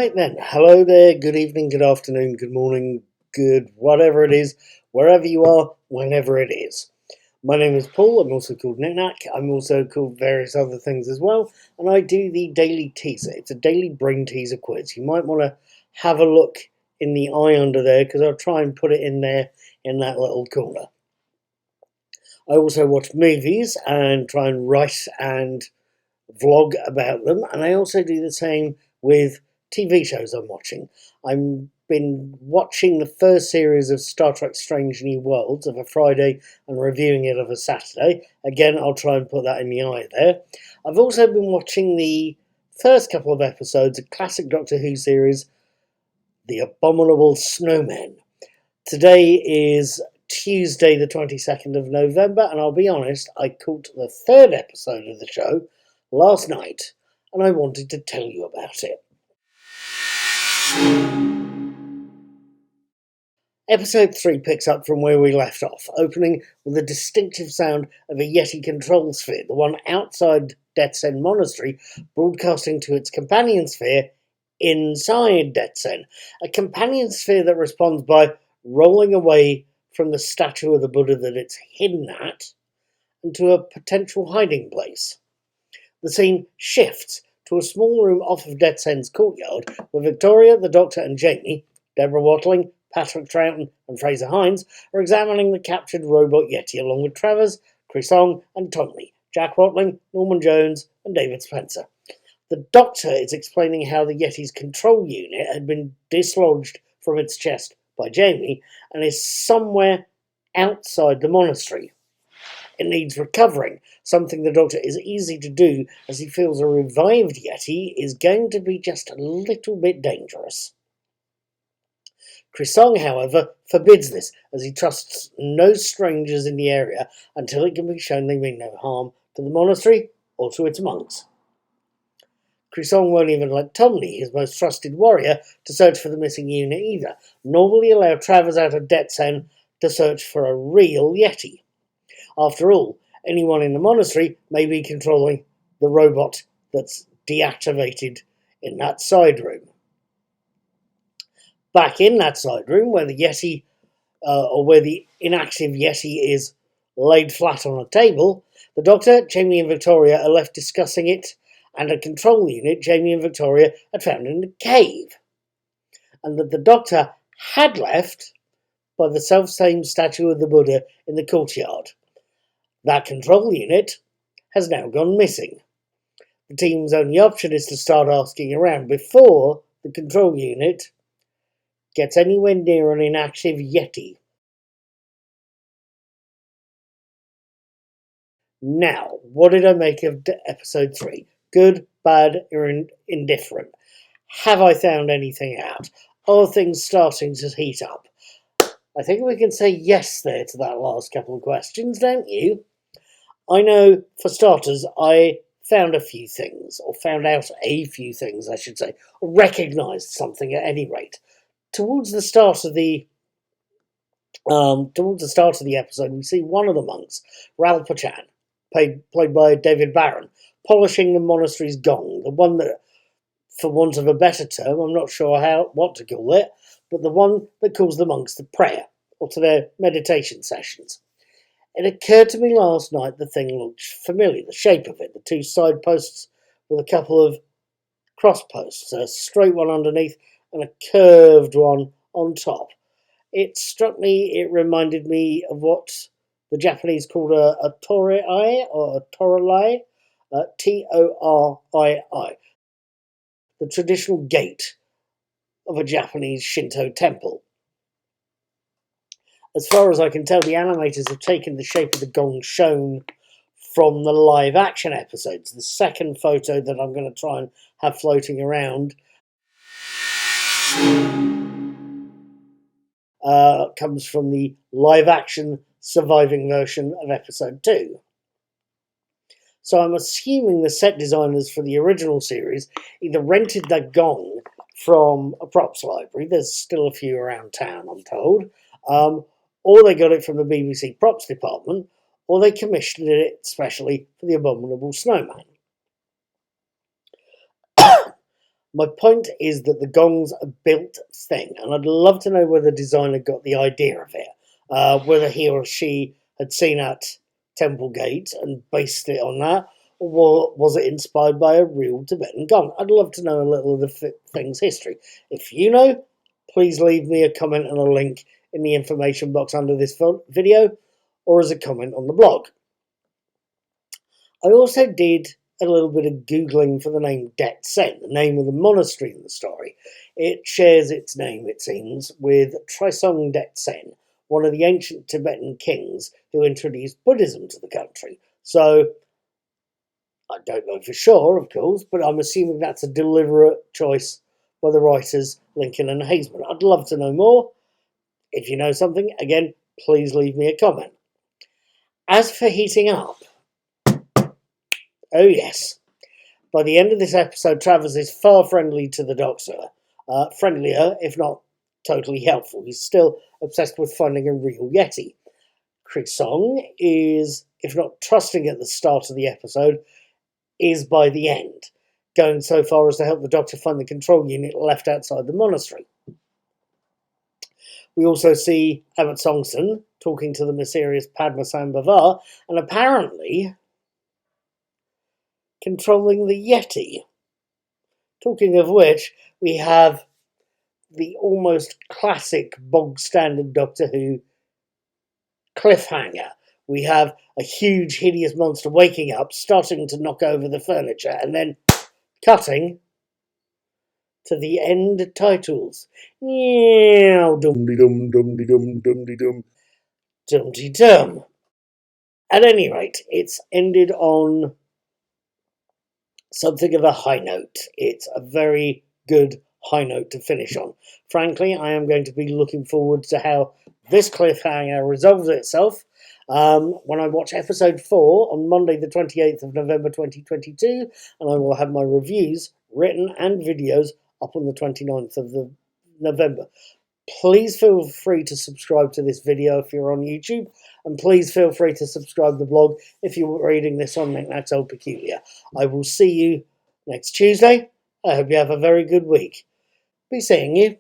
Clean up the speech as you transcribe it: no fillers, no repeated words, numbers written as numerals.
Right then, hello there, good evening, good afternoon, good morning, good whatever it is, wherever you are, whenever it is. My name is Paul, I'm also called Knick-Knack, I'm also called various other things as well, and I do the daily teaser. It's a daily brain teaser quiz. You might want to have a look in the eye under there, because I'll try and put it in there in that little corner. I also watch movies and try and write and vlog about them, and I also do the same with TV shows I'm watching. I've been watching the first series of Star Trek Strange New Worlds of a Friday and reviewing it of a Saturday. Again, I'll try and put that in the eye there. I've also been watching the first couple of episodes of classic Doctor Who series, The Abominable Snowmen. Today is Tuesday the 22nd of November, and I'll be honest, I caught the third episode of the show last night, and I wanted to tell you about it. Episode 3 picks up from where we left off, opening with the distinctive sound of a Yeti control sphere, the one outside Detsen Monastery, broadcasting to its companion sphere inside Detsen. A companion sphere that responds by rolling away from the statue of the Buddha that it's hidden at into a potential hiding place. The scene shifts to a small room off of Detsen's courtyard, where Victoria, the Doctor and Jamie, Deborah Watling, Patrick Troughton and Fraser Hines are examining the captured robot Yeti along with Travers, Chris Ong and Tomley, Jack Watling, Norman Jones and David Spencer. The Doctor is explaining how the Yeti's control unit had been dislodged from its chest by Jamie and is somewhere outside the monastery. It needs recovering, something the Doctor is easy to do as he feels a revived Yeti is going to be just a little bit dangerous. Chris Ong, however, forbids this, as he trusts no strangers in the area until it can be shown they mean no harm to the monastery or to its monks. Chris Ong won't even let Tomley, his most trusted warrior, to search for the missing unit either, nor will he allow Travers out of Detsen to search for a real Yeti. After all, anyone in the monastery may be controlling the robot that's deactivated in that side room. Back in that side room, where the Yeti, where the inactive Yeti is laid flat on a table, the Doctor, Jamie and Victoria are left discussing it and a control unit Jamie and Victoria had found in a cave, and that the Doctor had left by the self-same statue of the Buddha in the courtyard. That control unit has now gone missing. The team's only option is to start asking around before the control unit gets anywhere near an inactive Yeti. Now, what did I make of episode 3? Good, bad, or indifferent? Have I found anything out? Are things starting to heat up? I think we can say yes there to that last couple of questions, don't you? I know, for starters, I found a few things, or found out a few things, I should say, or recognised something at any rate. Towards the start of the episode, we see one of the monks, Ral Pachan, played by David Barron, polishing the monastery's gong, the one that, for want of a better term, I'm not sure what to call it, but the one that calls the monks to prayer, or to their meditation sessions. It occurred to me last night the thing looked familiar, the shape of it, the two side posts with a couple of cross posts, a straight one underneath and a curved one on top. It struck me, it reminded me of what the Japanese called a torii or a torii, Torii, the traditional gate of a Japanese Shinto temple. As far as I can tell, the animators have taken the shape of the gong shown from the live action episodes. The second photo that I'm going to try and have floating around comes from the live action surviving version of episode 2. So I'm assuming the set designers for the original series either rented the gong from a props library, there's still a few around town I'm told, or they got it from the BBC props department, or they commissioned it specially for the Abominable Snowman. My point is that the gong's a built thing, and I'd love to know where the designer got the idea of it. Whether he or she had seen at Temple Gate and based it on that, or was it inspired by a real Tibetan gong? I'd love to know a little of the thing's history. If you know, please leave me a comment and a link in the information box under this video, or as a comment on the blog. I also did a little bit of Googling for the name Det Sen, the name of the monastery in the story. It shares its name, it seems, with Trisong Det Sen, one of the ancient Tibetan kings who introduced Buddhism to the country. So, I don't know for sure, of course, but I'm assuming that's a deliberate choice by the writers Lincoln and Haseman. I'd love to know more. If you know something, again, please leave me a comment. As for heating up, oh yes. By the end of this episode, Travers is far friendly to the Doctor. Friendlier, if not totally helpful. He's still obsessed with finding a real Yeti. Song is, if not trusting at the start of the episode, is by the end, going so far as to help the Doctor find the control unit left outside the monastery. We also see Abbot Songson talking to the mysterious Padmasambhava and apparently controlling the Yeti. Talking of which, we have the almost classic bog-standard Doctor Who cliffhanger. We have a huge, hideous monster waking up, starting to knock over the furniture, and then cutting to the end titles. Dum-de-dum. At any rate, it's ended on something of a high note. It's a very good high note to finish on. Frankly, I am going to be looking forward to how this cliffhanger resolves itself when I watch episode 4 on Monday the 28th of November 2022, and I will have my reviews written and videos up on the 29th of November. Please feel free to subscribe to this video if you're on YouTube, and please feel free to subscribe to the blog if you're reading this on Knickknacks Old Peculiar. I will see you next Tuesday. I hope you have a very good week. Be seeing you.